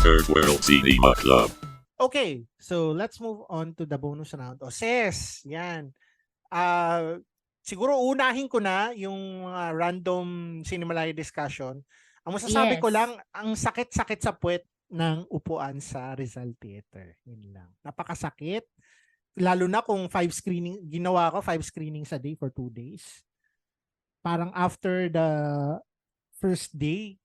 Third World Cinema Club. Okay, so let's move on to the bonus round. O, Ses, yan. Ah, siguro unahin ko na yung mga random Cinemalaya discussion. Ang masasabi ko Yes. lang, ang sakit-sakit sa puwet ng upuan sa Rizal Theater. Yun lang. Napakasakit. Lalo na kung 5 screening, ginawa ko 5 screenings a day for 2 days. Parang after the first day,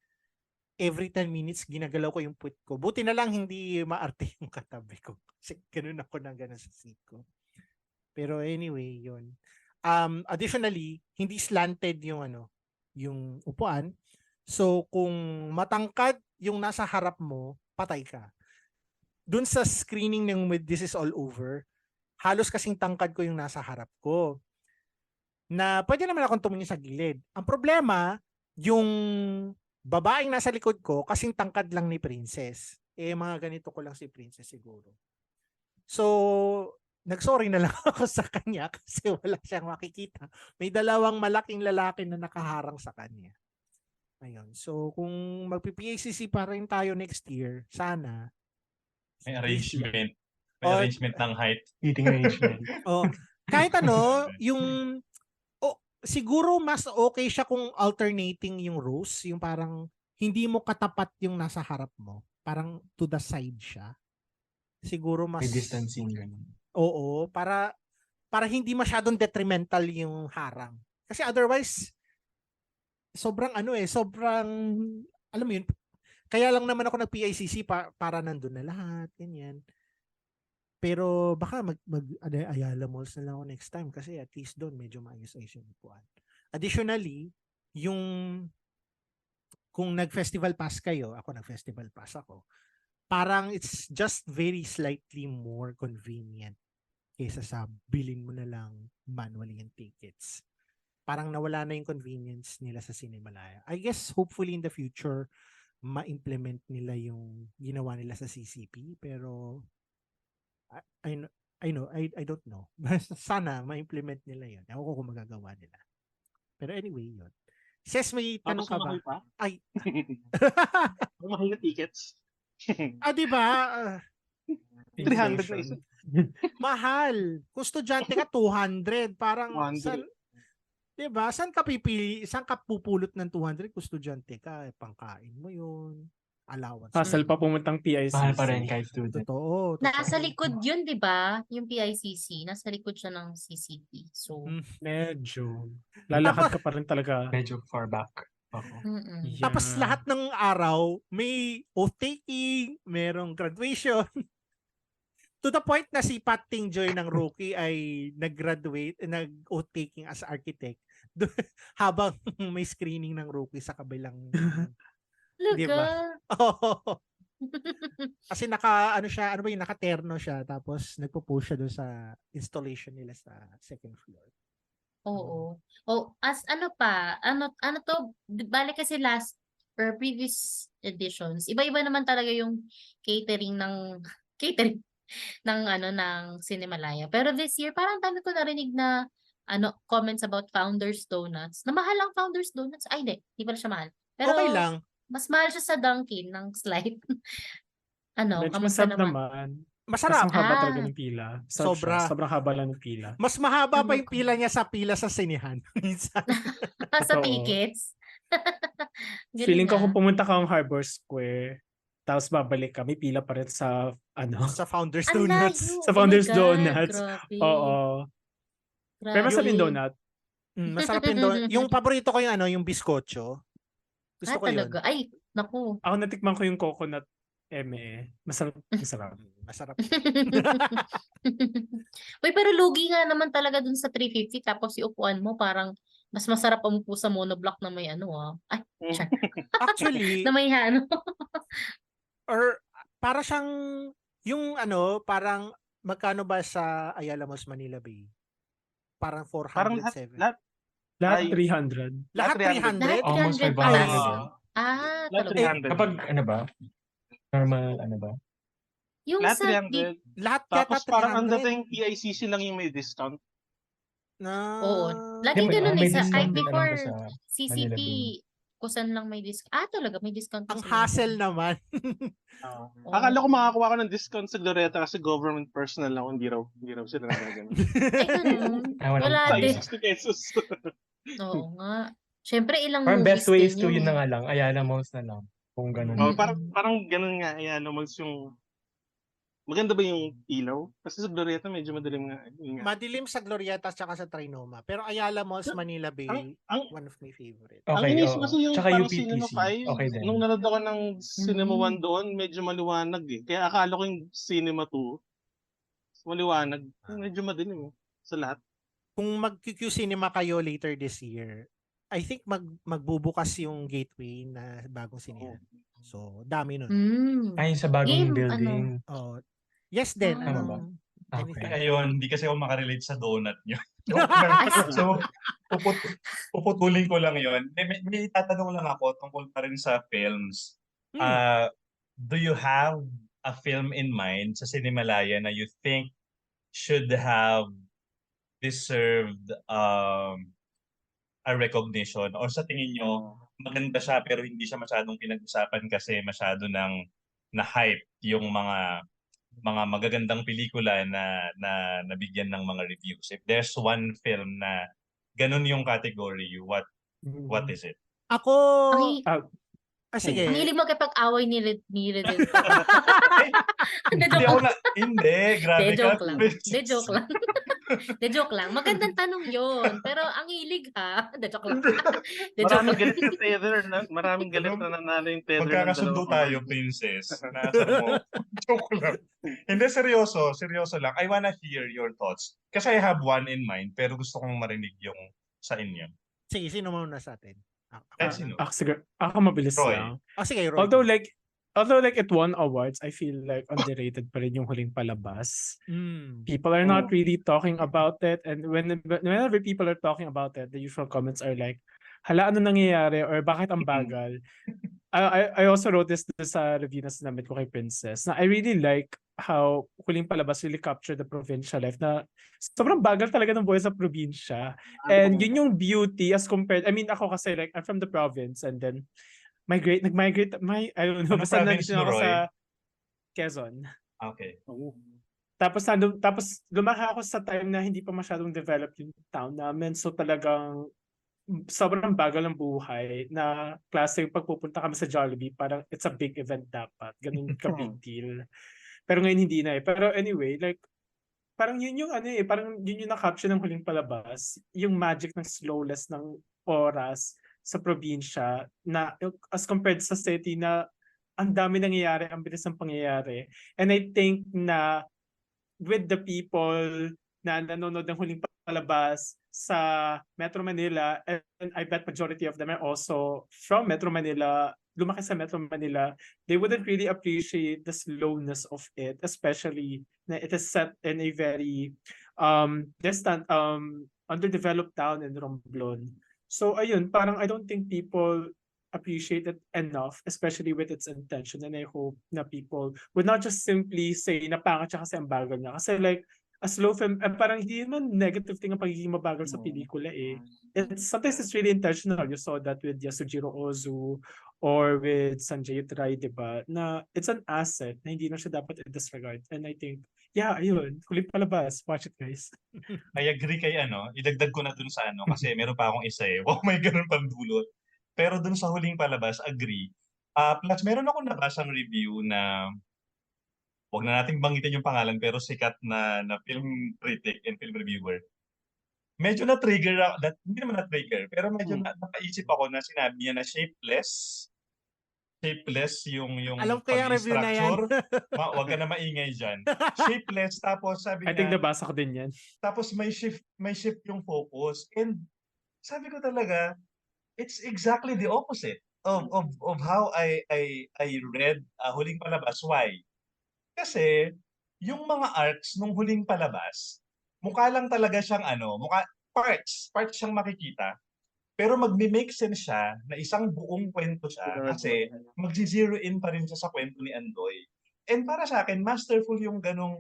every 10 minutes, ginagalaw ko yung puwet ko. Buti na lang hindi maarte yung katabi ko. Kasi ganun ako na ganun sa seat ko. Pero anyway, yun. Additionally, hindi slanted yung yung upuan. So kung matangkad yung nasa harap mo, patay ka. Dun sa screening ng with This Is All Over, halos kasing tangkad ko yung nasa harap ko. Na pwede naman akong tumingin sa gilid. Ang problema, yung babaeng nasa likod ko, kasing tangkad lang ni Princess. Mga ganito ko lang si Princess siguro. So, nagsorry na lang ako sa kanya kasi wala siyang makikita. May dalawang malaking lalaki na nakaharang sa kanya. Ayun. So, kung magpi-PACC pa rin tayo next year, sana. May arrangement. May Oh, arrangement ng height. Eating arrangement. Kahit yung siguro mas okay siya kung alternating yung rows, yung parang hindi mo katapat yung nasa harap mo. Parang to the side siya. Siguro mas May distancing ganun. Oo, para hindi masyadong detrimental yung harang. Kasi otherwise sobrang alam mo yun, kaya lang naman ako nag-PICC para nandun na lahat, ganyan. Pero baka Ayala Malls na lang ako next time kasi at least doon medyo maayos-ayos yung upuan. Additionally, kung nag-festival pass kayo, ako nag-festival pass ako, parang it's just very slightly more convenient kaysa sa bilhin mo na lang manually yung tickets. Parang nawala na yung convenience nila sa Cinemalaya. I guess hopefully in the future, ma-implement nila yung ginawa nila sa CCP, pero I don't know. Sana ma-implement nila yun. Ewan ko kung magagawa nila. Pero anyway, yun. Ses, may tanong ka ba? Pa? Ay. Mahal na tickets. Diba? 300 na isa. Mahal. Kung estudyante ka, 200. Parang, 200. diba? Saan ka pipili? Saan ka pupulot ng 200 kung estudyante ka? Pangkain mo yun. Allowance. Hassle pa pumuntang PICC. Mahal pa rin kahit student. Totoo. Nasa likod yun, di ba? Yung PICC. Nasa likod siya ng CCP. So, Medyo. Lalakad ka pa rin talaga. Medyo far back. Ako. Yeah. Tapos lahat ng araw, may oath-taking, merong graduation. To the point na si Pat Tingjoy ng Rookie ay nag-graduate, nag-oath-taking as architect habang may screening ng Rookie sa kabilang. Diba? Oo. Kasi nakaterno siya, tapos nagpo-push siya doon sa installation nila sa second floor. oo. Ano to, bali kasi last or previous editions, iba-iba naman talaga yung catering ng Cinemalaya. Pero this year, parang dami ko narinig na comments about Founders Donuts. Na mahal ang Founders Donuts. Ay, hindi pala siya mahal. Pero Okay lang. mas mahal siya sa Dunkin ng slide. Medyo kamusta masarap naman? Masarap. Mas mahaba talaga ng pila. Sobra. Sobrang haba lang ng pila. Mas mahaba pa yung pila niya sa sinihan. Minsan. Sa Totoo. tickets? Galing Feeling ko ah. kung pumunta ka ng Harbor Square, tapos babalik ka, may pila pa rin sa Sa Founders Ang Donuts. layo. Sa Oh my Founders God, Donuts. grabe. Oo. Pero Grabe. masarap yung donut. Masarap yung donut. Yung paborito ko yung bizcocho. Gusto ko yun. Talaga. Ay, naku. Ako natikman ko yung coconut eme. Masarap. Masarap. Uy, pero lugi nga naman talaga dun sa 350 tapos yung upuan mo parang mas masarap pa mo po sa monoblock na may Ay, siya. Actually, na may or para siyang yung parang magkano ba sa Ayala Malls Manila Bay? Parang 407. Parang Lahat Ay. 300. Lahat 300? Lahat Almost 300 500. pesos. Lahat Talaga. 300. Kapag normal ba? Yung Lahat sa 300. Lahat Tapos yata parang ang 300. dating PICC lang yung may discount. Na, Oo. Laging May ganun discount kahit din naman before sa CCP, Manila Bay. kung saan lang may discount. Talaga, may discount Ang sila hassle dun. naman. Oo. Akala ko makakuha ko ng discount sa Glorieta kasi government personnel lang, hindi raw sila nagagano. Ay, ganun. Walang Wala din. 60 pesos. Oo nga. Siyempre, ilang Parang movies best way is din to yun yun na eh. nga lang. Ayala Malls na lang. Kung ganun. Oh, Mm. parang ganun nga, ayan, normals yung maganda ba yung ilaw? Kasi sa Glorieta medyo madilim nga. Yun nga. Madilim sa Glorieta at sa Trinoma. Pero Ayala Malls, Manila Bay, Ang one of my favorite. ang Okay, inisip oo. kasi yung Tsaka parang UPTC. Cinema 5, Okay din. nung nanood ako ng Cinema Mm. 1 doon, medyo maliwanag eh. Kaya akala ko yung Cinema 2, maliwanag. Medyo madilim eh, sa lahat. Kung mag-QQ Cinema kayo later this year, I think magbubukas yung Gateway na bagong sinihan. So, dami nun. Mm. Ay, sa bagong Game, building. Oh, yes din. Ah. Tama ba? Anything. Okay. Ayun, hindi kasi ako makarelate sa donut nyo. Joke lang. So, puputulin ko lang yun. May tatanong lang ako tungkol pa rin sa films. Do you have a film in mind sa Cinemalaya na you think should have deserved a recognition? Or sa tingin nyo, maganda siya pero hindi siya masyadong pinag-usapan kasi masyado nang na-hype yung mga magagandang pelikula na nabigyan ng mga reviews. If there's one film na ganun yung category, what is it? Ako, Ang sige. hilig makipag-away ni Redel. Hindi, grabe ka. joke lang. De joke lang. De joke lang. Magandang tanong yun. Pero ang hilig ha. De joke lang. De joke Maraming lang. galit yung tether na, maraming galit na nanalo yung tether ng Magkakasundo dalawa. tayo, princess. Nasa mo. Joke lang. Hindi, seryoso lang. I wanna hear your thoughts. Kasi I have one in mind, pero gusto kong marinig yung sa inyo. Sige, sino muna sa atin? Sino? Sige, ako mabilis Roy. lang. Sige, Roy. Although like it won awards, I feel like underrated pa rin yung huling palabas. People are not really talking about it, and whenever people are talking about it, the usual comments are like, hala, ano nangyayari or bakit ang bagal? I also wrote this sa review na sinamit ko kay Princess na I really like how huling palabas really captured the provincial life na sobrang bagal talaga ng buhay sa probinsya. And yun yung beauty as compared, I mean ako kasi like I'm from the province and then nag-migrate, I don't know, Ano basta province nandito mo, ako Roy? sa Quezon. Okay. Tapos lumaki ako sa time na hindi pa masyadong developed yung town namin. So talagang sobrang bagal ng buhay na klase yung pagpupunta kami sa Jollibee, parang it's a big event dapat. Ganun ka big deal. Pero ngayon hindi na eh. Pero anyway, like parang yun yung parang yun yung na-capture ng huling palabas, yung magic ng slowness ng oras sa probinsya na as compared sa city na ang dami nangyayari, ang bilis ng pangyayari. And I think na with the people na nanonood ng huling palabas sa Metro Manila, and I bet majority of them are also from Metro Manila, lumaki sa Metro Manila, they wouldn't really appreciate the slowness of it, especially na it is set in a very distant, underdeveloped town in Romblon. So ayun, parang I don't think people appreciate it enough, especially with its intention, and I hope na people would not just simply say na pangit siya kasi ang bagal niya. Kasi like, a slow film, parang hindi naman negative thing ang pagiging mabagal sa pelikula eh. Sometimes it's really intentional. You saw that with Yasujiro Ozu or with Sanjay Utray, diba? Na it's an asset na hindi na siya dapat i-disregard. And I think, yeah, ayun, huling palabas. Watch it, guys. I agree kay idagdag ko na dun sa kasi meron pa akong isa eh. Wow, may ganun pang dulot. Pero dun sa huling palabas, agree. Plus, meron akong nabasang review na wag na nating banggitin yung pangalan pero sikat na film critic and film reviewer. Medyo na-trigger ako, hindi naman na-trigger, pero medyo napaisip ako na sinabi niya na shapeless yung Alam ko yung review na yan. Wag ka na maingay dyan. Shapeless, tapos sabi I think niya, nabasa ko din yan. tapos may shift yung focus. And sabi ko talaga, it's exactly the opposite of how I read Huling Palabas. Why? Kasi yung mga arcs nung Huling Palabas, mukha lang talaga siyang parts siyang makikita. Pero magme-make sense siya na isang buong kwento siya kasi magzi-zero in pa rin siya sa kwento ni Andoy. And para sa akin, masterful yung ganong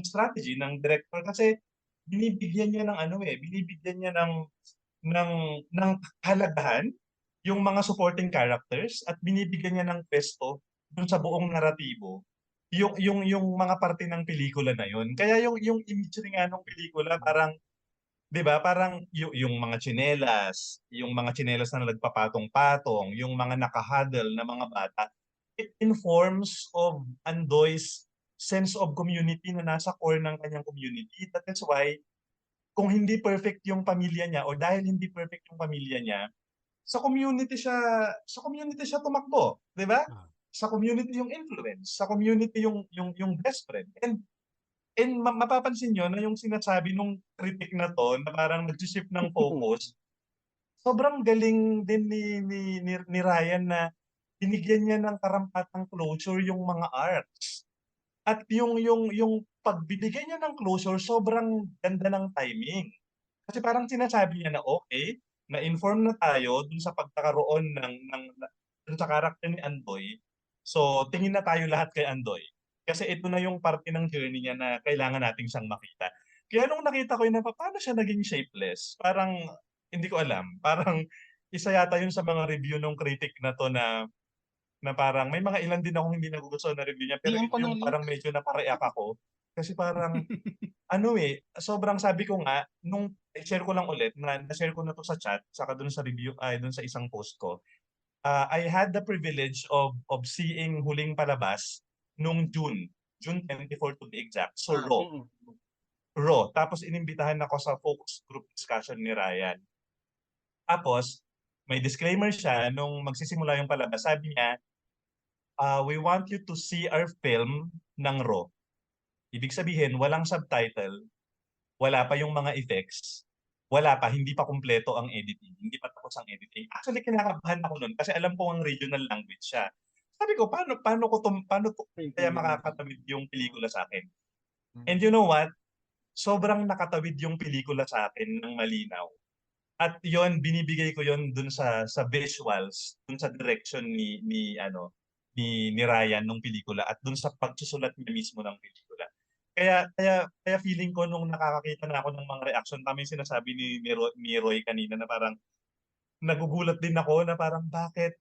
strategy ng director kasi binibigyan niya ng binibigyan niya ng halagahan yung mga supporting characters at binibigyan niya ng pwesto dun sa buong naratibo yung mga parte ng pelikula na yun. Kaya yung imagery nga ng pelikula parang 'di ba parang yung mga tsinelas na nagpapatong-patong, yung mga nakahuddle na mga bata, it informs of Andoy's sense of community na nasa core ng kanyang community. That is why kung hindi perfect yung pamilya niya o dahil hindi perfect yung pamilya niya, sa community siya tumakbo, 'di ba? Ah. Sa community yung influence, sa community yung best friend. And mapapansin niyo na yung sinasabi nung critic na 'to na parang nagshi-shift ng focus, sobrang galing din ni Ryan na binigyan niya ng karampatang closure yung mga arcs. At yung pagbibigay niya ng closure sobrang ganda ng timing. Kasi parang sinasabi niya na, "Okey, na-inform na tayo dun sa pagkakaroon dun sa character ni Andoy. So, tingin na tayo lahat kay Andoy. Kasi ito na yung parte ng journey niya na kailangan natin siyang makita." Kaya nung nakita ko yun na paano siya naging shapeless, parang hindi ko alam. Parang isa yata yun sa mga review nung critic na 'to na parang may mga ilan din akong hindi nagugustuhan na review niya, pero DM ito ko ng yung link. parang medyo napa-react ako. Kasi parang ano, sobrang sabi ko nga nung i-share ko lang ulit na na-share ko na 'to sa chat saka dun sa review dun sa isang post ko. I had the privilege of seeing huling palabas nung June 24 to be exact. So Raw. Tapos inimbitahan ako sa focus group discussion ni Ryan. Tapos may disclaimer siya nung magsisimula yung palabas. Sabi niya, "We want you to see our film ng Raw." Ibig sabihin walang subtitle, wala pa yung mga effects, wala pa, hindi pa kumpleto ang editing, hindi pa tapos ang editing. Actually kinakabahan ako nun kasi alam ko ang regional language siya. Sabi ko paano to kaya makakatawid yung pelikula sa'kin? And you know what? Sobrang nakatawid yung pelikula sa'kin ng malinaw. At yon binibigay ko yon dun sa visuals, dun sa direction ni Ryan nung pelikula at dun sa pagsusulat niya mismo ng pelikula. Kaya feeling ko nung nakakakita na ako ng mga reaction, tama yung sinasabi ni Roy kanina na parang nagugulat din ako na parang bakit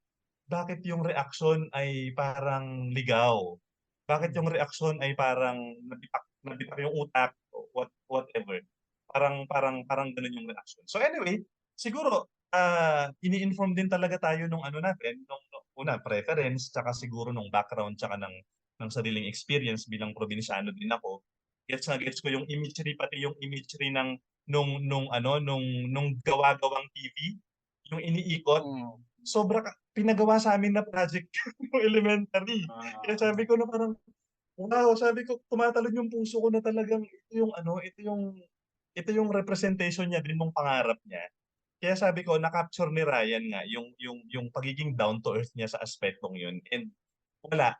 yung reaction ay parang ligaw? Bakit yung reaksyon ay parang nabitak yung utak o whatever. Parang gano'n yung reaction. So anyway, siguro ini-inform din talaga tayo nung ano natin, nung una preference, tsaka siguro nung background tsaka ng sariling experience bilang probinsyano din ako. Gets na gets ko yung imagery, pati yung imagery nung gawa-gawang TV, yung iniikot. Pinagawa sa amin na project yung elementary. Kaya sabi ko na parang, wow, sabi ko tumatalon yung puso ko na talagang ito yung representation niya din nung pangarap niya. Kaya sabi ko na-capture ni Ryan nga yung pagiging down to earth niya sa aspetong yun. And wala,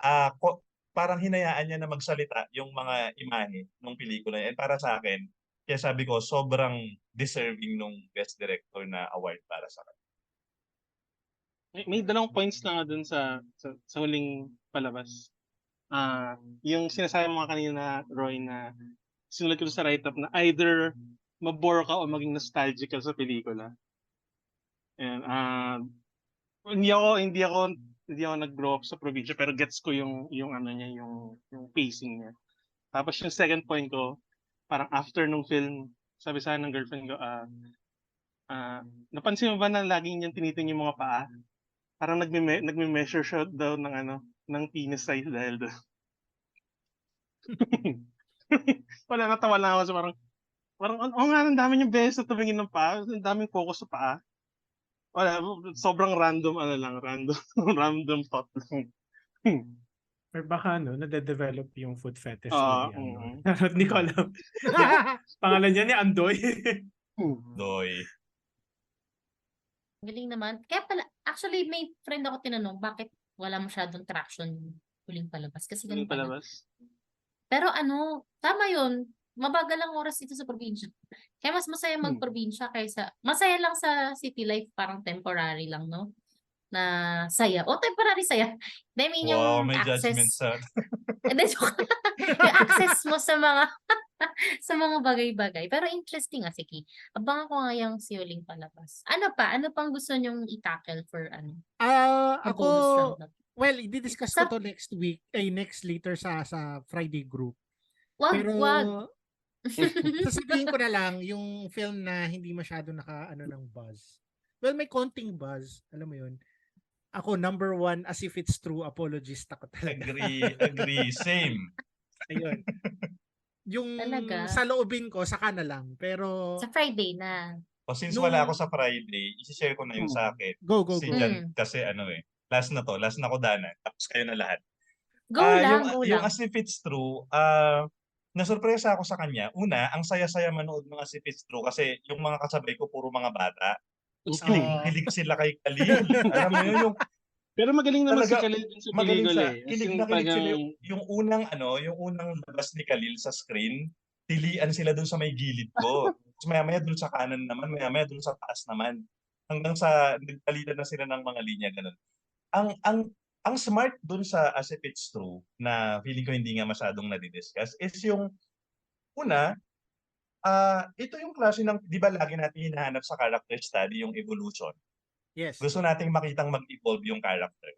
parang hinayaan niya na magsalita yung mga imahe ng pelikula. And para sa akin, kaya sabi ko sobrang deserving nung best director na award para sa kanya. May dalawang points na nga dun sa huling palabas. Yung sinasabi mo kanina, Roy, na sinulat ko sa write-up na either mabore ka o maging nostalgic ka sa pelikula. And hindi ako nag-grow up sa probinsya, pero gets ko yung ano niya, yung pacing niya. Tapos yung second point ko, parang after nung film, sabi sa ng girlfriend ko, napansin mo ba na laging niyang tinitingin yung mga paa? Parang nagme-measure siya daw ng penis size dahil doon. Wala, natawa lang ako sa parang ang dami niyang beses na tumingin ng paa, ang daming focus sa paa. Wala, sobrang random random thought lang. Or baka nade-develop yung food fetish Oo, niya. Hindi ko alam. Pangalan niya ni Andoy. Doy. Galing naman. Kaya pala, actually, may friend ako tinanong, bakit wala masyadong traction yung huling palabas? Kasi ganun Yung pala. palabas. Pero tama yun. Mabagal ang oras dito sa probinsya. Kaya mas masaya magprobinsya kaysa, masaya lang sa city life, parang temporary lang, no? Na saya. O, temporary saya. I mean, Wow, yung may access. judgment sa... And then, yung access mo sa mga sa mga bagay-bagay. Pero interesting nga, sige. Abangan ko nga yung si Huling Palabas. Ano pa? Ano pang gusto nyong i-tackle for sa Ako, bonus round na to? well, i-discuss ko Sa, to next week, next later sa Friday group. wag, Pero wag. sasabihin ko na lang yung film na hindi masyado naka ng buzz. Well, may konting buzz, alam mo yun. Ako, number 1, As If It's True, apologist ako talaga. Agree, same. Ayun. Yung Talaga. sa loobin ko, saka na lang. Pero, Sa Friday na. O since Nung- wala ako sa Friday, isi-share ko na yung sa akin. go. Si Jan, kasi last na ko Dana, tapos kayo na lahat. Go lang, go Yung lang. As If It's True, nasurpresa ako sa kanya. Una, ang saya-saya manood ng As If It's True kasi yung mga kasabay ko puro mga bata. Hilig sila kay Khalil. Alam mo yun, yung Pero magaling naman si Talaga, Khalil dun sa magaling pelikula siya. eh. As Kilig in, na kilig sila. talagang- Yung unang labas ni Khalil sa screen, tilian sila dun sa may gilid ko. Tapos maya-maya dun sa kanan naman, maya-maya dun sa taas naman. Hanggang sa nagpalitan na sila ng mga linya ganun. Ang smart dun sa As If It's True na feeling ko hindi nga masyadong nadidiscuss is yung una, ito yung klase ng, di ba lagi natin hinahanap sa character study yung evolution. yes. Gusto nating makitang mag-evolve yung character.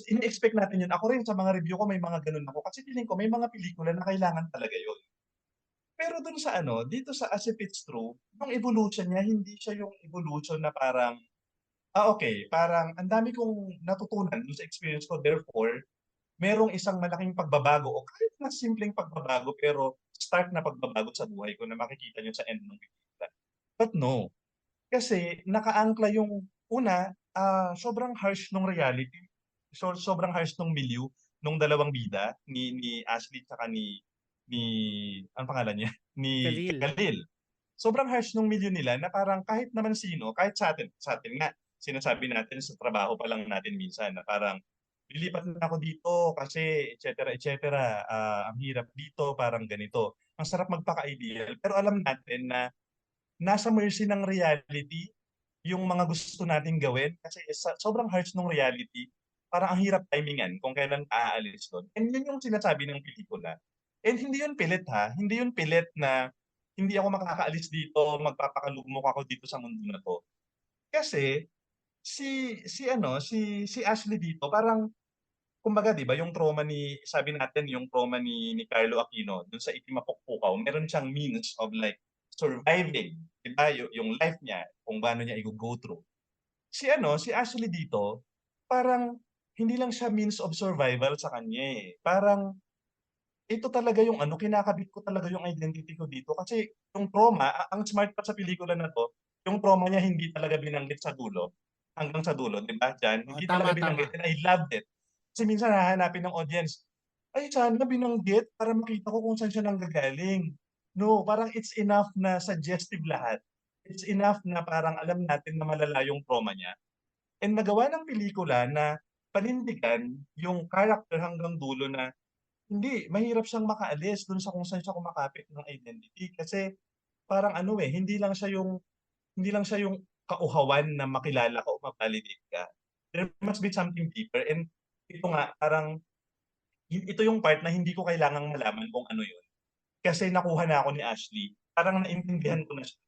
In-expect natin yun. Ako rin sa mga review ko may mga ganun ako kasi feeling ko may mga pelikula na kailangan talaga yun. Pero dun sa dito sa As If It's True, yung evolution niya, hindi siya yung evolution na parang, okay, parang ang dami kong natutunan dun sa experience ko, therefore, merong isang malaking pagbabago o kahit na simpleng pagbabago pero start na pagbabago sa buhay ko na makikita nyo sa end ng pelikula. But no, kasi nakaangkla yung una, sobrang harsh nung reality. Sobrang harsh nung milieu nung dalawang bida ni Ashley tsaka ni ang pangalan niya ni Khalil. Khalil. Sobrang harsh nung milieu nila na parang kahit naman sino, kahit sa atin nga sinasabi natin sa trabaho pa lang natin minsan na parang lilipat na ako dito kasi et cetera, ang hirap dito, parang ganito. Ang sarap magpaka-ideal pero alam natin na nasa mercy ng reality yung mga gusto nating gawin kasi sobrang harsh ng reality. Parang ang hirap timingan kung kailan aalis doon. And yun yung sinasabi ng pelikula. And hindi yun pilit ha. Hindi yun pilit na hindi ako makakaalis dito, magpapakalugmok ako dito sa mundo na to. Kasi si Ashley dito parang kumbaga 'di ba yung trauma sabi natin yung trauma ni Carlo Aquino dun sa Itimapokpukaw, meron siyang means of like surviving, 'di ba? Yung life niya, kung paano niya i-go through. Si Ashley dito, parang hindi lang siya means of survival sa kanya eh. Parang ito talaga yung kinakabit ko talaga yung identity ko dito kasi yung trauma, ang smart pa sa pelikula na to, yung trauma niya hindi talaga binanggit sa dulo, hanggang sa dulo, 'di ba? Diyan, hindi Tama, talaga binanggit and I loved it. Kasi minsan hahanapin ng audience, ay sana binanggit para makita ko kung saan siya nanggagaling. No, parang it's enough na suggestive lahat. It's enough na parang alam natin na malala yung trauma niya. And nagawa ng pelikula na panindigan yung character hanggang dulo na hindi, mahirap siyang makaalis dun sa kung saan siya kumakapit ng identity. Kasi parang hindi lang siya yung kauhawan na makilala ka o ma-validate ka. There must be something deeper. And ito nga, parang ito yung part na hindi ko kailangang malaman kung ano yun. Kasi nakuha na ako ni Ashley. Parang naintindihan ko na siya.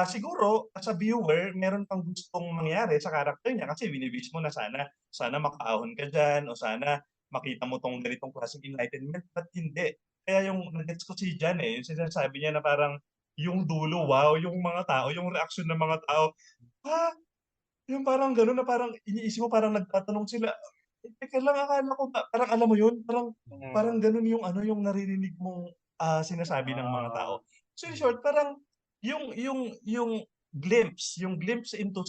Siguro, as a viewer, meron pang gustong mangyari sa character niya kasi wini-wish mo na sana makaahon ka dyan o sana makita mo tong ganitong klaseng enlightenment, but hindi. Kaya yung nag-gets ko si Jan yung sinasabi niya na parang yung dulo, wow, yung mga tao, yung reaction ng mga tao, yung parang gano'n na parang iniisip mo parang nagtatanong sila, teka lang akala ko ba parang alam mo yun, parang gano'n yung naririnig mong sinasabi ng mga tao. So in short, parang yung glimpse into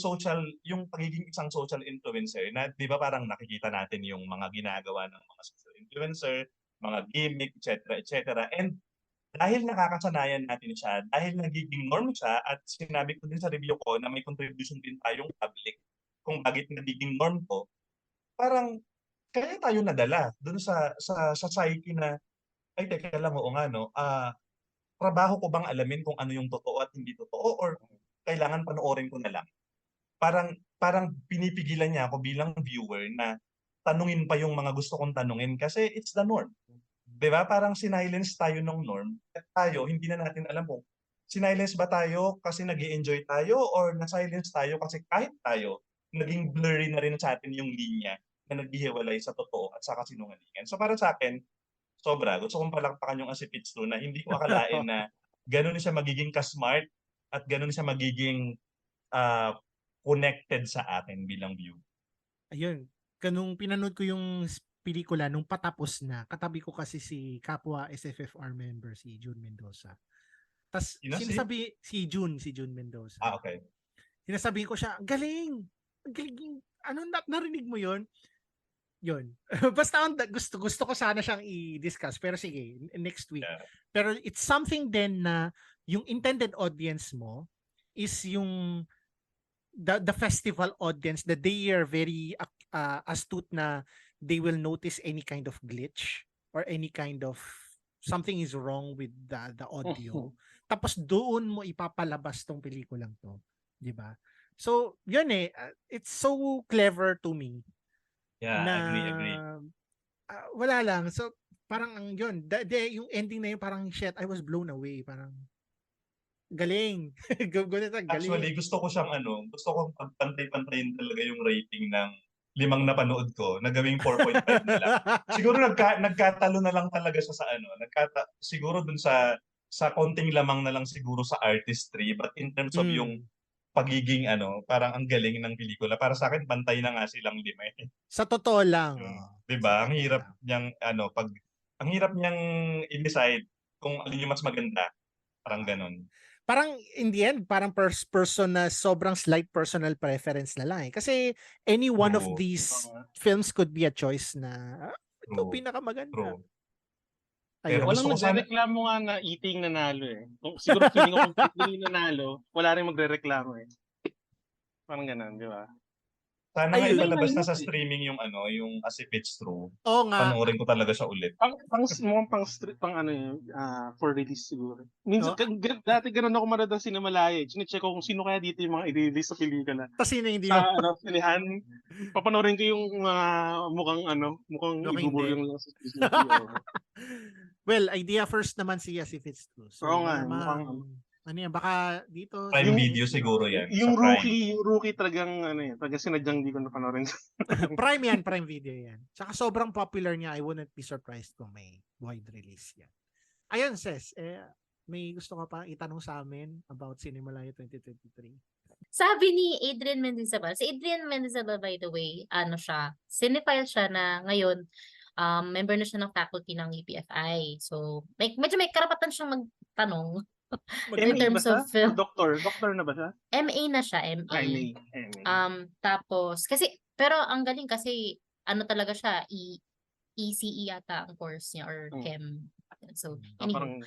yung pagiging isang social influencer na 'di ba parang nakikita natin yung mga ginagawa ng mga social influencer, mga gimmick, et cetera. And dahil nakakasanayan natin siya, dahil nagiging norm siya at sinabi ko din sa review ko na may contribution din tayong public kung bakit nagiging norm 'to, parang kaya tayo nadala dun sa psyche na, "Ay teka lang, oo nga 'no, trabaho ko bang alamin kung ano yung totoo at hindi totoo or kailangan panoorin ko na lang?" Parang parang pinipigilan niya ako bilang viewer na tanungin pa yung mga gusto kong tanungin kasi it's the norm. 'Di ba? Parang sinilence tayo ng norm at tayo hindi na natin alam kung sinilence ba tayo kasi nag-e-enjoy tayo or na-silence tayo kasi kahit tayo, naging blurry na rin sa atin yung linya na naghihiwalay sa totoo at sa kasinungalingan. So para sa akin, sobra. Gusto kong palakpakan yung Asipits 2 na hindi ko akalain na gano'n siya magiging ka-smart at gano'n siya magiging ah, connected sa atin bilang viewer. Ayun, kanung pinanood ko yung pelikula nung patapos na, katabi ko kasi si kapwa SFFR member si June Mendoza. Tas Sino si? sinasabi si June Mendoza. Okay. Sinasabi ko siya, galing. Ang galing. Ano narinig mo 'yon? 'Yon. Basta gusto ko sana siyang i-discuss pero sige, next week. Yeah. Pero it's something then na yung intended audience mo is yung the festival audience that they are very astute na they will notice any kind of glitch or any kind of something is wrong with the audio. Tapos doon mo ipapalabas tong pelikulang to, 'di ba? So, yun it's so clever to me Yeah, na agree. wala lang. So, parang ang yun, yung ending na yun parang shit, I was blown away. Parang galing. Galing. Actually, gusto ko kong pagpantay-pantayin talaga yung rating ng 5 napanood ko na gawing 4.5 na lang. Siguro nagkatalo na lang talaga siya sa siguro dun sa konting lamang na lang siguro sa artistry, but in terms of yung pagiging parang ang galing ng pelikula. Para sa akin, pantay na nga silang 5 eh. Sa totoo lang. Di ba? Sa Ang totoo hirap lang. niyang ang hirap niyang i-decide kung alin yung mas maganda. Parang ganun. Parang in the end, parang person na sobrang slight personal preference na lang eh. Kasi any one of True. these films could be a choice na ito True. pinakamaganda. True. Ayun. Pero Walang gusto ko sana, magrereklamo nga na eating nanalo eh. Siguro feeling ko kung eating nanalo, wala rin magrereklamo eh. Parang ganun, di ba? sana nga Ayun. ipalabas na sa streaming yung yung Asipits True. Oo nga. Panoorin ko talaga siya ulit. Mukhang pang ano yun, for release siguro. Minsan, Oh. dati ganun ako marada sa Cinemalaya eh. Chine-check ko kung sino kaya dito yung mga i-release sa pelikula. Tapos sino hindi Sa mo? sinihan, papanoorin ko yung mukhang Mukhang ibuburyong hindi. lang sa studio. Well, idea first naman siya if it's true. So, Oo nga, malamang, ano yan, baka dito. Prime Yung- Video siguro yan. Yung sa Prime. rookie talagang talagang sinadyang di ko napanoorin. Prime yan, Prime Video yan. Tsaka sobrang popular niya, I wouldn't be surprised kung may wide release yan. Ayun, Ses, may gusto ka pa itanong sa amin about Cinemalaya 2023? Sabi ni Adrian Mendizabal, si Adrian Mendizabal by the way, cinephile siya na ngayon, member na siya ng faculty ng UPFI. So, medyo may karapatan siyang magtanong in terms of film. Doctor na ba siya? MA na siya, MA. MA. Tapos, pero ang galing kasi, talaga siya, ECE yata ang course niya or Chem. So, Parang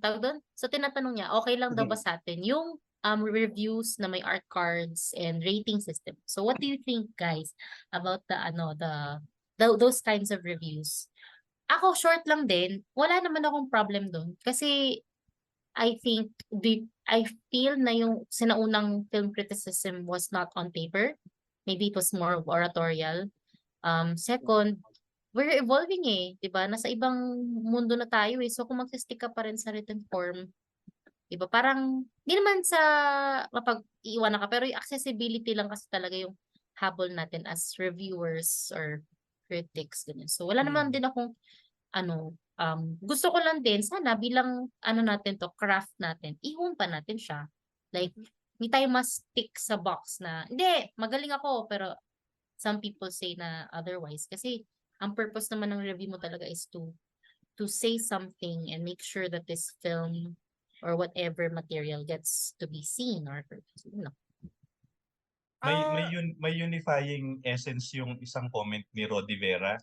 tawag doon? So, tinatanong niya, okay lang daw ba sa atin yung reviews na may art cards and rating system. So, what do you think, guys, about those kinds of reviews? Ako, short lang din. Wala naman akong problem doon. Kasi, I feel na yung sinaunang film criticism was not on paper. Maybe it was more oratorial. Second, we're evolving eh, 'di ba? Nasa ibang mundo na tayo eh. So kung magsistick ka pa rin sa written form, 'di ba? Parang hindi naman sa mapag-iwanan ka, pero yung accessibility lang kasi talaga yung habol natin as reviewers or critics ganyan. So wala naman din akong gusto ko lang din sana bilang natin to craft natin, ihon pa natin siya. Like hindi tayo mas stick sa box na hindi, magaling ako pero some people say na otherwise kasi ang purpose naman ng review mo talaga is to say something and make sure that this film or whatever material gets to be seen or May unifying essence yung isang comment ni Rodi Vera.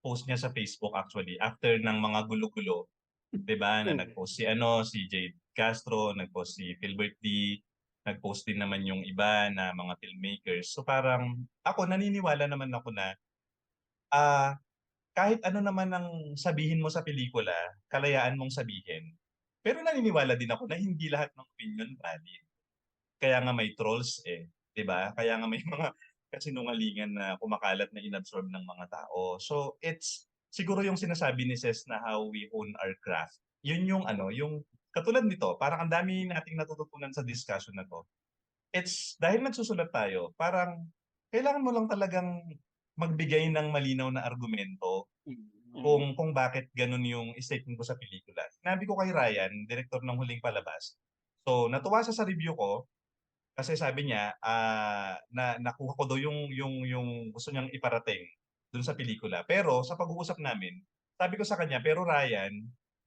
Post niya sa Facebook actually after ng mga gulo-gulo. 'Di ba? Na nag-post si Jade Castro, nag-post si Philbert D, nag-post din naman yung iba na mga filmmakers. So parang ako naniniwala naman ako na kahit ano naman ang sabihin mo sa pelikula, kalayaan mong sabihin. Pero naniniwala din ako na hindi lahat ng opinion valid. Kaya nga may trolls 'di ba? Kaya nga may mga kasinungalingan na kumakalat na inabsorb ng mga tao. So it's siguro yung sinasabi ni Ses na how we hone our craft. Yun yung yung katulad nito, parang ang dami nating natututunan sa discussion na to. It's dahil nagsusulat tayo, parang kailangan mo lang talagang magbigay ng malinaw na argumento kung bakit ganun yung statement ko sa pelikula. Sinabi ko kay Ryan, director ng Huling Palabas. So, natuwa siya sa review ko kasi sabi niya na nakuha ko daw yung gusto niyang iparating dun sa pelikula. Pero sa pag-uusap namin, sabi ko sa kanya, pero Ryan,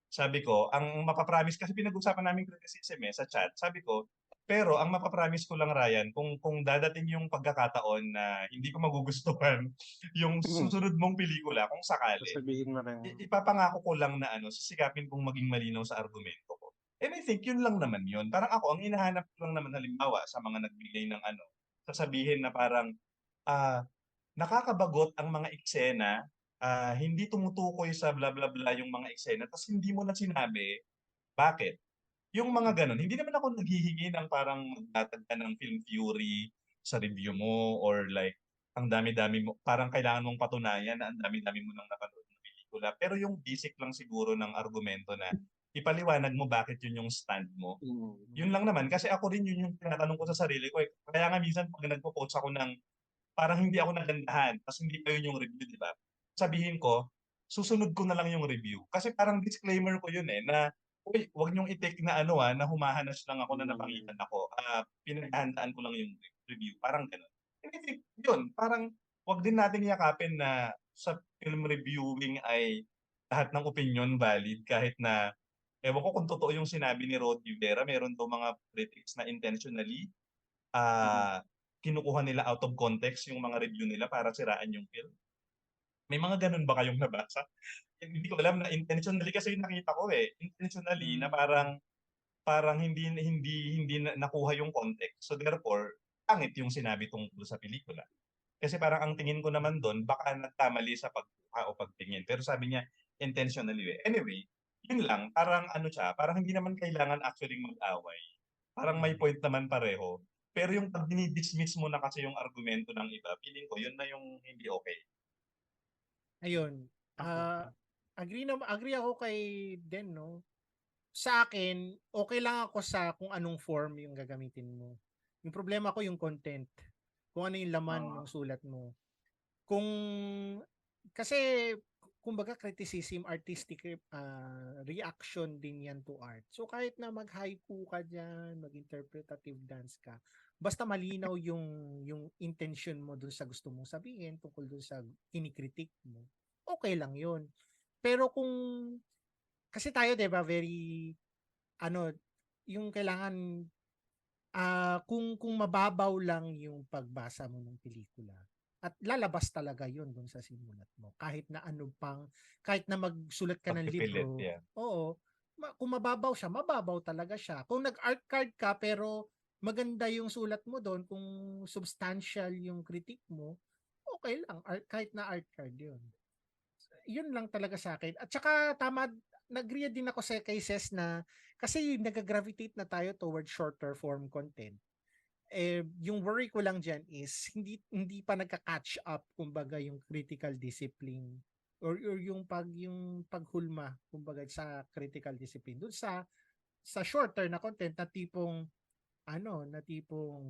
sabi ko, ang mapapromise kasi pinag-usapan namin criticism sa chat. Sabi ko, pero ang mapapromise ko lang Ryan, kung dadating yung pagkakataon na hindi ko magugustuhan yung susunod mong pelikula kung sakali, Sabihin mo rin. ipapangako ko lang na sisikapin kong maging malinaw sa argumento ko. And I think yun lang naman yun. Parang ako, ang hinahanap ko lang naman halimbawa sa mga nagbigay ng sasabihin na parang nakakabagot ang mga eksena, hindi tumutukoy sa bla bla bla yung mga eksena, tapos hindi mo na sinabi, bakit? Yung mga ganun, hindi naman ako naghihingi ng parang magtatag ka ng film theory sa review mo or like, ang dami-dami mo, parang kailangan mong patunayan na ang dami-dami mo nang napanood ng pelikula. Pero yung basic lang siguro ng argumento na ipaliwanag mo bakit yun yung stand mo. Yun lang naman. Kasi ako rin yun yung tinatanong ko sa sarili ko. Kaya nga minsan pag nagpo-post ako ng parang hindi ako nagandahan, tapos hindi pa yun yung review, di ba? Sabihin ko, susunod ko na lang yung review. Kasi parang disclaimer ko yun na uy, wag niyong i-take na na humahanas lang ako na napangitan ako. Pinaghandaan ko lang yung review. Parang gano'n. And I think, yun, parang wag din natin yakapin na sa film reviewing ay lahat ng opinion valid kahit na ewan ko kung totoo yung sinabi ni Rod Rivera, meron daw mga critics na intentionally kinukuha nila out of context yung mga review nila para siraan yung film. May mga ganun ba kayong nabasa? Hindi ko alam na intentionally kasi yung nakita ko intentionally na parang hindi nakuha yung context. So therefore, pangit yung sinabi tungkol sa pelikula. Kasi parang ang tingin ko naman doon, baka nagkamali sa pagkuha o pagtingin. Pero sabi niya, intentionally. Anyway, yun lang, parang parang hindi naman kailangan actually mag-away. Parang may point naman pareho. Pero yung pag dinidismiss mo na kasi yung argumento ng iba, feeling ko yun na yung hindi okay. Ayun. Agree ako kay Den, no? Sa akin, okay lang ako sa kung anong form yung gagamitin mo. Yung problema ko yung content. Kung ano yung laman ng sulat mo. Kasi kumbaga criticism, artistic reaction din yan to art. So kahit na mag-haiku ka dyan, mag-interpretative dance ka, basta malinaw yung intention mo dun sa gusto mong sabihin tungkol dun sa kinikritik mo, okay lang yun. Pero kasi tayo, diba, very, yung kailangan, kung mababaw lang yung pagbasa mo ng pelikula, at lalabas talaga yun dun sa simulat mo. Kahit na kahit na magsulat ka ng libro, oo, kung mababaw siya, mababaw talaga siya. Kung nag-art card ka, pero maganda yung sulat mo doon, kung substantial yung critique mo, okay lang, kahit na art card yun. Yun lang talaga sa akin. At saka tama, nag-agree din ako sa cases na kasi nag-gravitate na tayo towards shorter form content. Yung worry ko lang dyan is hindi pa nagka-catch up kumbaga yung critical discipline or yung paghulma kumbaga sa critical discipline doon sa shorter na content na tipong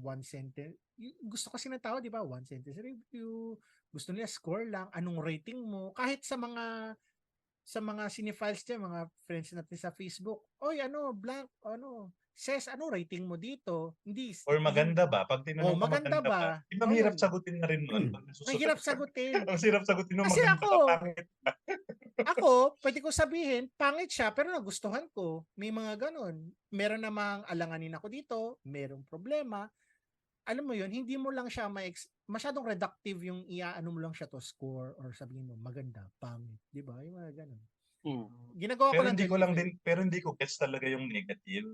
one sentence. Gusto kasi ng tao, di ba? One sentence review. Gusto nila score lang. Anong rating mo? Kahit sa mga cinephiles dyan, mga friends natin sa Facebook. Oy, blank, Ses, ano rating mo dito? Hindi. Or maganda ba? Pag tinanong maganda ba? Ibang hirap sagutin na rin nun. Mahirap sagutin. Ang hirap sagutin nung Kasi maganda ako, ba, pangit ba? Ako, pwede ko sabihin, pangit siya, pero nagustuhan ko. May mga ganon. Meron namang alanganin ako dito, merong problema. Alam mo yun, hindi mo lang siya masyadong reductive yung iaano mo lang siya to score or sabihin mo, maganda, pangit. Di ba? Yung mga ganon. Ginagawa ko lang pero hindi ko gets talaga yung negative.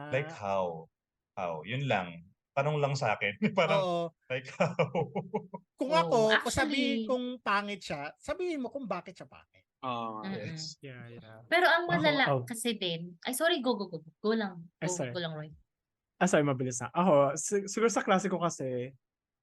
Like how? How? Yun lang. Tanong lang sa akin. Parang, like how? Kung ako, actually, kung sabihin kung pangit siya, sabihin mo kung bakit siya pangit. Yes. Yeah. Pero ang malala kasi din, ay sorry, go lang. Sorry. Go lang, Roy. Sorry, mabilis na. Ako, siguro sa klase ko kasi,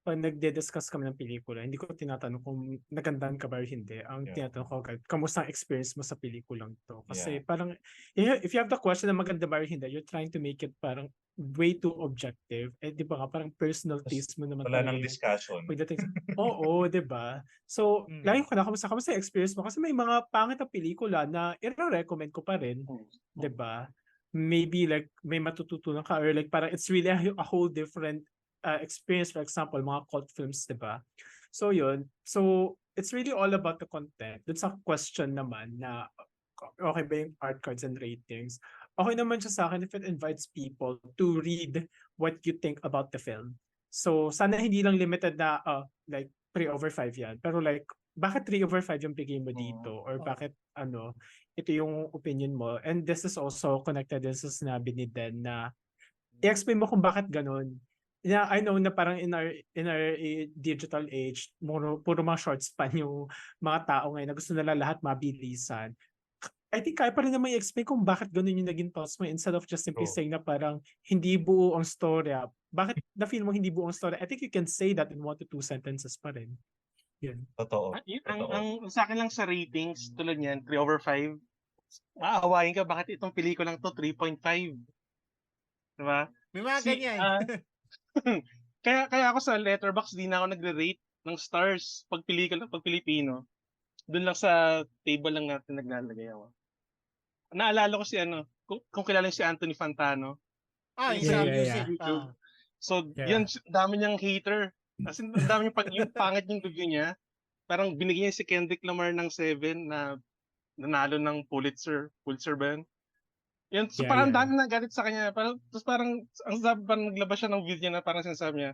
pag nagde-discuss kami ng pelikula, hindi ko tinatanong kung nagandahan ka ba or hindi. Ang Yeah. tinatanong ko agad, kamusta ang experience mo sa pelikulang to? Kasi Yeah. parang, if you have the question na maganda ba or hindi, you're trying to make it parang way too objective. Eh, di ba nga, parang personal Tas taste mo naman wala talaga nang yung discussion. pagdating sa, oo, di ba? So, lagi ko na, kamusta yung experience mo? Kasi may mga pangit na pelikula na i-recommend ko pa rin, di ba? Maybe like may matututunan ka or like parang it's really a whole different experience. For example, mga cult films, di ba? So yun. So it's really all about the content. Dun sa question naman na okay ba yung art cards and ratings? Okay naman siya sa akin if it invites people to read what you think about the film. So sana hindi lang limited na like 3/5 yan. Pero like bakit 3/5 yung bigay mo dito? Or bakit ito yung opinion mo? And this is also connected din sa sinabi ni Den na i-explain mo kung bakit ganun. Yeah, I know na parang in our digital age, puro mga short span yung mga tao ngayon na gusto nila lahat mabilisan. I think kaya pa rin naman i-explain kung bakit ganun yung naging thoughts mo instead of just simply True. saying na parang hindi buo ang storya. Bakit na-feel mo hindi buo ang storya? I think you can say that in 1 to 2 sentences pa rin. Yun. Totoo. Ang sa akin lang sa ratings, tulad niyan, 3/5, maaawain ka, bakit itong pelikulang to 3.5? Diba? May mga ganyan. Kaya ako sa Letterboxd, di na ako nagre-rate ng stars pag Pilipino. Doon lang sa table lang natin naglalagay ako. Naalala ko si kung kilala niyo si Anthony Fantano. Yung Yeah, sa yeah, music. yeah. YouTube. So, Yeah. yun, dami niyang hater. As in, dami yung pangit yung review niya. Parang binigyan niya si Kendrick Lamar ng 7 na nanalo ng Pulitzer ba yun? Yun, so Yeah, parang yeah. dami na galit sa kanya. Tapos parang, ang sabi, parang naglabas siya ng video niya na parang sinasabi niya,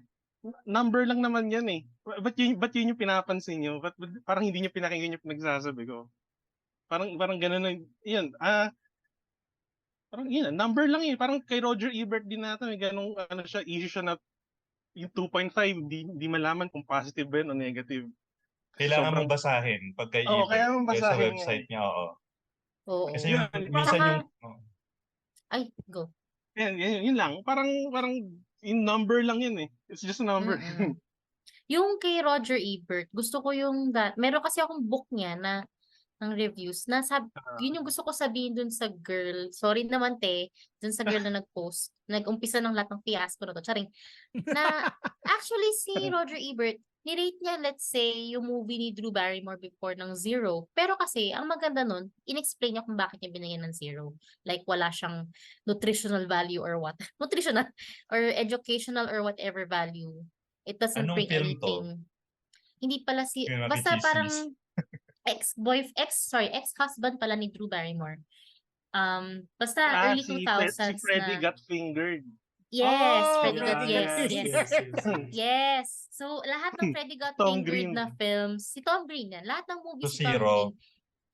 number lang naman yan eh. Ba't yun yung pinapansin niyo? Parang hindi niyo pinakinggan yung pinagsasabi ko? Parang gano'n na, yun, parang yun, number lang yun. Parang kay Roger Ebert din natin, may ganong issue siya na yung 2.5, di malaman kung positive ba yun o negative. Kailangan Sobrang- mong basahin pagka Oo, kaya mong kaya sa basahin website niya, oo. Oo. Kasi yung, Yun. minsan Saka- yung, Ay, go. Yun lang. Parang yung number lang yun eh. It's just a number. Mm-mm. Yung kay Roger Ebert, gusto ko meron kasi akong book niya na ng reviews na yun yung gusto ko sabihin dun sa girl. Sorry naman dun sa girl na nag-post. Nag-umpisa ng lahat ng fiasco na to. Charing. Na actually si Roger Ebert, ni-rate niya, let's say, yung movie ni Drew Barrymore before ng 0. Pero kasi, ang maganda nun, in-explain niya kung bakit niya binigyan ng 0. Like, wala siyang nutritional value or what. Nutritional or educational or whatever value. It doesn't Anong bring film to? anything. Hindi pala Yung basta nakichismis. parang ex-husband pala ni Drew Barrymore. Basta early Si 2000s Freddy na. got fingered. Yes, Oh, Freddy got, Freddy yes, got yes. fingered. Yes. So, lahat ng Freddy got Tom fingered Green. na films, si Tom Green yan. Lahat ng movies So, si Tom 0. Green.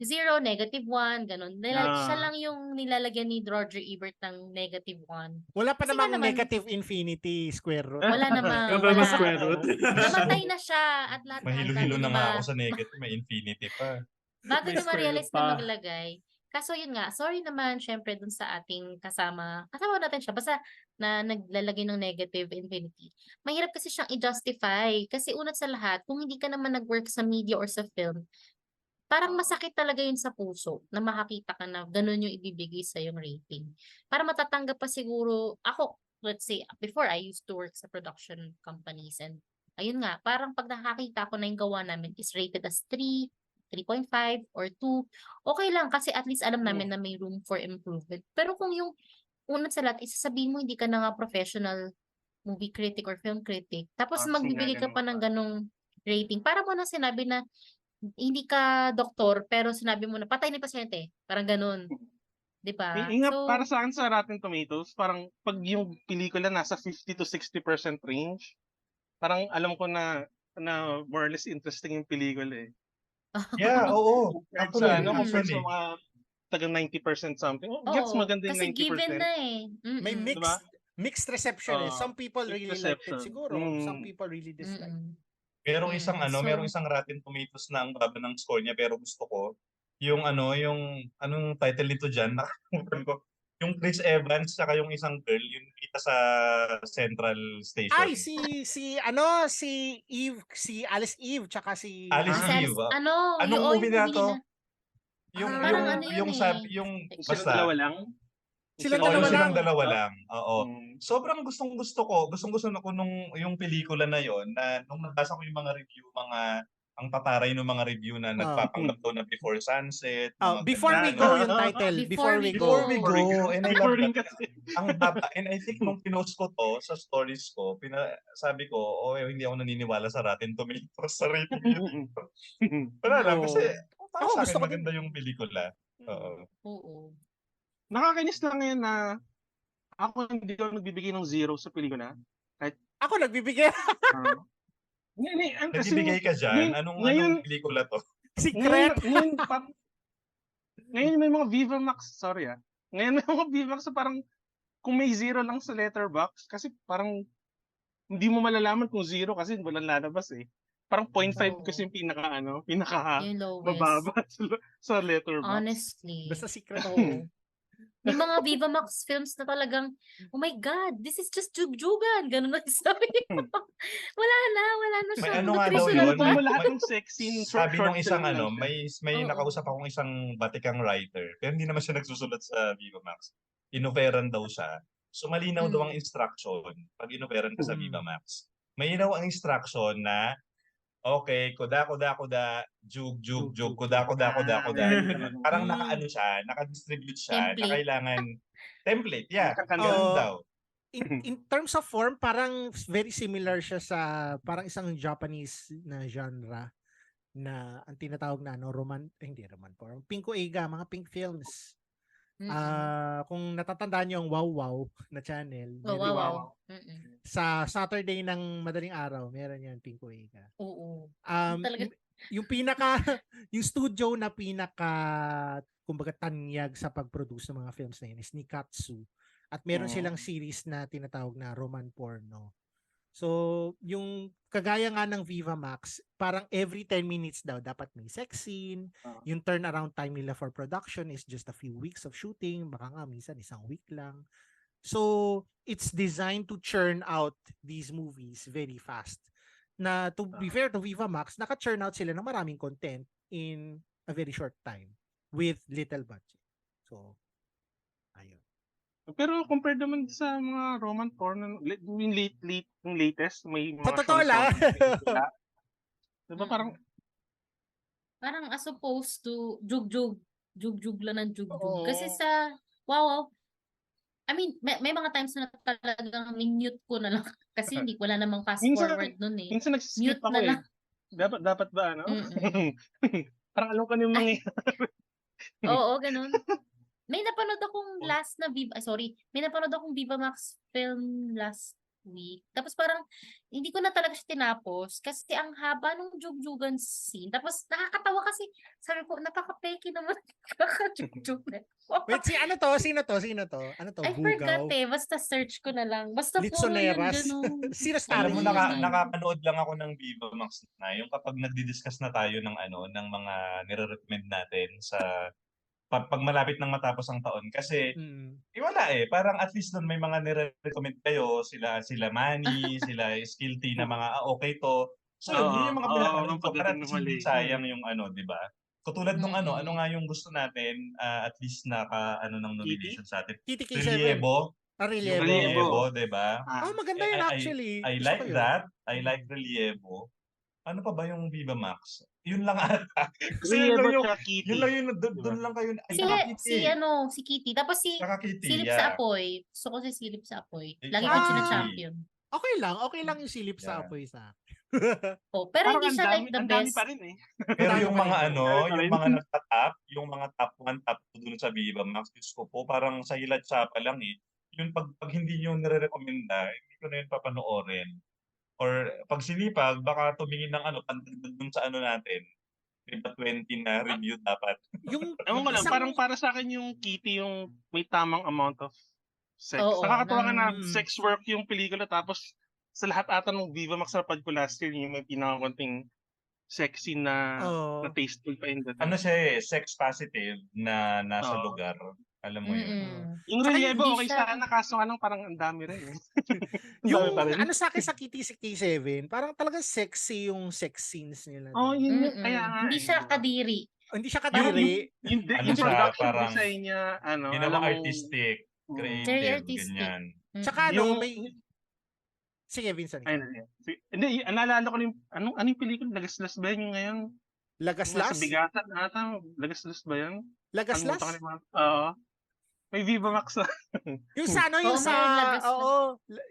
0, -1, ganun. Siya Ah. lang yung nilalagyan ni Roger Ebert ng -1. Wala pa Kasi namang naman- negative infinity square root. Wala namang, Wala wala. square root. Namatay na siya at lahat Mahilo-hilo na nga ako sa negative, may infinity pa. Bago May niyo square ma-realize root na pa. maglagay. Kaso yun nga, sorry naman syempre dun sa ating kasama natin siya, basta na naglalagay ng negative infinity. Mahirap kasi siyang i-justify. Kasi unat sa lahat, kung hindi ka naman nag-work sa media or sa film, parang masakit talaga yun sa puso na makakita ka na ganun yung ibibigay sa yung rating. Para matatanggap pa siguro, ako, let's say, before I used to work sa production companies and ayun nga, parang pag nakakita ko na yung gawa namin is rated as 3, 3.5 or 2, okay lang kasi at least alam namin na may room for improvement. Pero kung yung unat sa lahat, isasabihin mo hindi ka na nga professional movie critic or film critic, tapos magbibigay ka pa ng ganong rating. Para mo na sinabi na hindi ka doktor pero sinabi mo na patay ni pasyente. Parang ganun. 'Di ba? Para sa akin sa Rotten Tomatoes, parang pag yung pelikula nasa 50 to 60% range, parang alam ko na more or less interesting yung pelikula eh. Yeah, oo. Compared Ako sa rin, compared actually. sa mga taga 90% something. Oo, Gets maganda yung kasi 90%. given na eh. May Mm-mm. Diba? mixed reception eh. Some people mixed really liked it reception. siguro. Some people really disliked. Mm-mm. Merong isang So- merong isang Rotten Tomatoes na ang baba ng score niya pero gusto ko yung anong title nito diyan nakalimutan ko. Yung Chris Evans saka yung isang girl, yung kita sa Central Station. Ay, si Eve, si Alice Eve, tsaka si Alice Si Eve. Alice, ano, Anong yung movie na movie to? nila. Yung Parang yung ano yun yung eh. sabi yung Silang basta dalawa lang? Silang oh, dalawa yung silang lang. dalawa lang. Oo. Mm. Sobrang gustong-gusto ko. Gustong-gusto ko nung yung pelikula na yon na nung nabasa ko yung mga review, ang tataray ng mga review na nagpapanggap daw na Before Sunset, mga Before we ganyan. go yung title. Before we Before we Go. go, and I love Boring that. kasi. Ang baba, and I think nung pinost ko to sa stories ko, sabi ko, hindi ako naniniwala sa Rotten Tomatoes sa rating yun. Wala lang, kasi para Ako, sa gusto akin ko din. maganda yung pelikula. Oo. Oo. Nakakainis lang ngayon na ako hindi ako nagbibigay ng 0 sa pelikula. Ako nagbibigay. Kasi Nagbibigay ka dyan? ngayon- Anong pelikula to? Secret. Ngayon may mga Viva Max, sorry Ngayon may mga Viva Max na parang kung may 0 lang sa letterbox, kasi parang hindi mo malalaman kung 0 kasi walang lalabas eh. Parang 0.5 Oo. kasi yung pinaka Yung lowest. mababa sa letterbox. Honestly. Basta secret. Oo. May mga Viva Max films na talagang, oh my God, this is just jugjugan. Ganun na sabi ko. Wala na siya. May ano nga daw Nutritional yun, Ito value. mo lahat ng sex scene, Sabi short nung isang film lang may Oo. nakausap akong isang batikang writer, pero hindi naman siya nagsusulat sa Viva Max. Inoferan daw siya. So malinaw daw ang instruction pag inoferan ka sa Viva Max. Malinaw ang instruction na okay, kuda, jug, kuda. Parang nakaano siya, naka-distribute siya, na Template. kailangan template, yeah. Nakakano. Ganun Oo. daw. In terms of form, parang very similar siya sa parang isang Japanese na genre na ang tinatawag na hindi roman porn, Pinko Eiga, mga pink films. Kung natatandaan niyo ang Wow Wow na channel, Oh, meron wow. yan. Sa Saturday ng madaling araw, meron yan Pinko Eiga. Oo. Um, Talaga- yung yung studio na kumbaga tanyag sa pag-produce ng mga films na yun is Nikatsu. At meron silang series na tinatawag na Roman Porno. So, yung kagaya nga ng Viva Max, parang every 10 minutes daw dapat may sex scene. Yung turnaround time nila for production is just a few weeks of shooting. Baka nga minsan isang week lang. So, it's designed to churn out these movies very fast. Na to be fair to Viva Max, naka-churn out sila ng maraming content in a very short time with little budget. So, ayun. Pero compared naman sa mga Roman porn, yung latest, may mga Sa totoo lang. Diba parang, Parang as opposed to jugjug lang ng jugjug. Oo. Kasi sa wow, I mean, may mga times na talagang minute ko na lang kasi wala namang fast Minsan- forward nun eh. minsan nag-skip Mute ako na lang. Dapat ba, ano? Mm-mm. Parang alam ko na yung mga Oo, ganun. May napanood akong may napanood akong Viva Max film last week. Tapos parang, hindi ko na talaga siya tinapos kasi ang haba ng jugjugan scene. Tapos nakakatawa kasi, sabi ko, napaka-peki naman kaka-jugjug na. Wait, sino to? Ano to? I forgot Bugaw? Basta search ko na lang. Basta puro yun Litsoneras? ganun. Sino star Alam mo, mo? nakakanood lang ako ng Viva Max na yung kapag nagdi-discuss na tayo ng ng mga nire-recommend natin sa pag malapit nang matapos ang taon kasi wala parang at least doon may mga nire-recommend kayo sila Manny, sila Skilty na mga okay to. So yun yung mga pinapanood ko para at least hindi sayang yung di ba? Katulad nung ano nga yung gusto natin at least ng nomination sa atin. Kitty K7. Reliebo. Reliebo. Reliebo, 'di ba? Maganda yun actually. I Gusto like ko yun. that. I like Reliebo. Ano pa ba yung Viva Max? Yun lang ata. Kasi Reliebo tsaka Kitty. yun lang yun, doon lang kayo. Si Kitty. Tapos si Saka Kitty, Silip sa Apoy. Gusto ko si Silip sa Apoy. Lagi ko sina-champion. Okay lang yung silip sa apoy sa akin. Pero hindi siya like the ang dami best. pa rin Pero yung mga Dami yung pa mga nagtatap, yung mga top 1, top 2 dun sa Viva Max, Diyos ko po, parang sa hilat pa lang Yung pag hindi nyo nire-recommenda, hindi ko na yun papanoorin. Or pag sinipag, baka tumingin ng pandagdag dun sa natin. 20 na review dapat. Ewan ko lang, parang para sa akin yung Kitty yung may tamang amount of sex. Oo, Nakakatawa ka na sex work yung pelikula tapos sa lahat ata ng Viva Max na pad ko last year yung may pinakakonting sexy na tasteful pa in the Ano siya sex positive na nasa Oo. lugar. Alam mo yun. Mm-mm. Yung Tsaka relievo, hindi okay siya- sana, kaso nga lang parang ang dami rin. Eh. Ang dami Yung pa rin. ano sa akin sa Kitty si K7, parang talagang sexy yung sex scenes nila. Oh, doon. yun yung, Mm-mm. kaya nga Hindi eh, siya di ba? kadiri. Hindi siya Parang kadiri. yung Ano yung siya, production parang design niya, ano, Yun alam naman mo, artistic, mm, Very creative, artistic. ganyan. Mm-mm. Tsaka ano, yung, may... Sige, Vincent. ayun, ayun. Hindi, naalala ko yung, anong pelikula, Lagaslas ba yun yung ngayon? Yung nasa Lagaslas? bigatan ata, Lagaslas ba yun? Lagaslas? Kalimutan ko na yung mga, oo. May Viva Max na. Yung sa ano, yung Oo, sa... mayroong Lagaslas. Oo,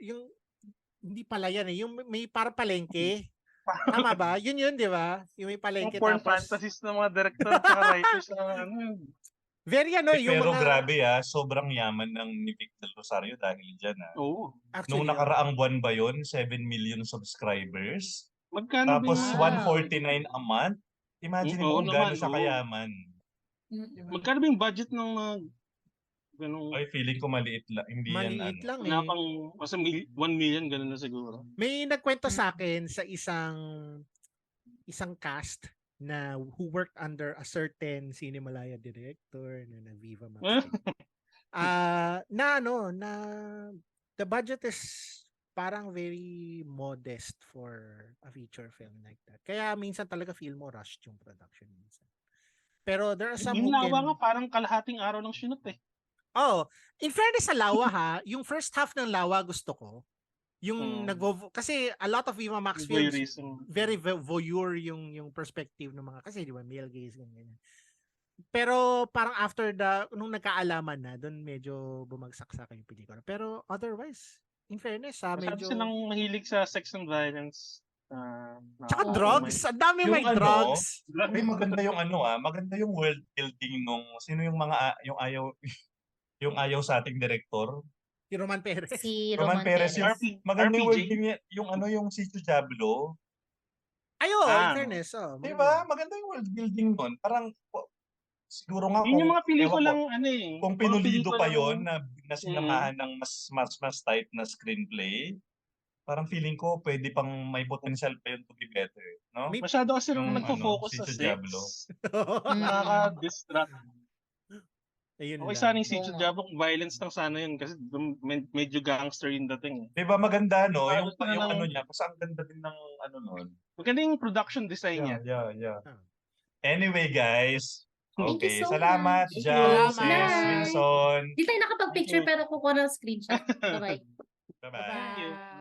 yung... Hindi pala yan eh. Yung may parang palengke. Tama ba? Yun, di ba? Yung may Yung palengke porn tapos... fantasies ng mga director at writers na ano. Very ano, yung Pero mga... grabe sobrang yaman ng ni Vic Del Rosario dahil dyan Oo. Actually, Nung nakaraang buwan ba yun, 7 million subscribers? Magkano ba Tapos yung, Wow. 149 a month? Imagine Oo mo kung gaano naman, siya oo. kayaman. Mm-mm. magkano ba yung budget ng mga, ganong, Ay, feeling ko maliit lang. Hindi yan maliit lang wala eh. pang, basta 1 million, gano'n na siguro. May nagkwento sa akin sa isang cast na who worked under a certain Cinemalaya director na Viva Max. Na the budget is parang very modest for a feature film like that. Kaya minsan talaga feel mo rushed yung production minsan. Pero there are some Yung who lawa can... nga, parang kalahating araw ng shoot eh. Oh, in fairness sa Lawa ha, yung first half ng Lawa gusto ko. Yung kasi a lot of Viva Max Yung films voyeurism. very voyeur yung perspective ng mga kasi di ba male gaze ganyan. Pero parang after nung nagkaalaman na doon medyo bumagsak sa akin yung pelikula. Pero otherwise, in fairness Masyado medyo silang mahilig sa sex and violence. tsaka Oo. drugs, ang dami Yung may ano, drugs. Ay, maganda yung maganda yung world building nung sino yung yung ayaw sa ating director. Si Roman Perez. Si Roman Roman Perez Perez. yung maganda yung world RPG. building niya, yung si Diablo. Ayo, in fairness. Di ba? Maganda yung world building nun. Parang siguro nga Yun yung mga ewan ko, pelikulang ano eh. kung mga pinulido pa pelikulang- yon na sinamahan ng mas tight na screenplay, parang feeling ko pwede pang may potential pa yun to be better, no? May- Masyado kasi Yung nagfo-focus si sa sex. Diablo. Nakaka-distract. Ayun Okay lang. sana yung si Oo nga. Diablo, violence lang sana yun kasi medyo gangster yung dating. Di ba maganda, no? Yung Yung ano- ano niya, kasi ang ganda din ng ano nun. Maganda yung production design niya. Yeah. Ah. Anyway, guys. Thank you Okay, so salamat, much. Jam, Salamat. Sis, Bye. Wilson. Di tayo nakapag-picture pero kukuha ng screenshot. Bye-bye. Bye-bye. Thank you. Bye.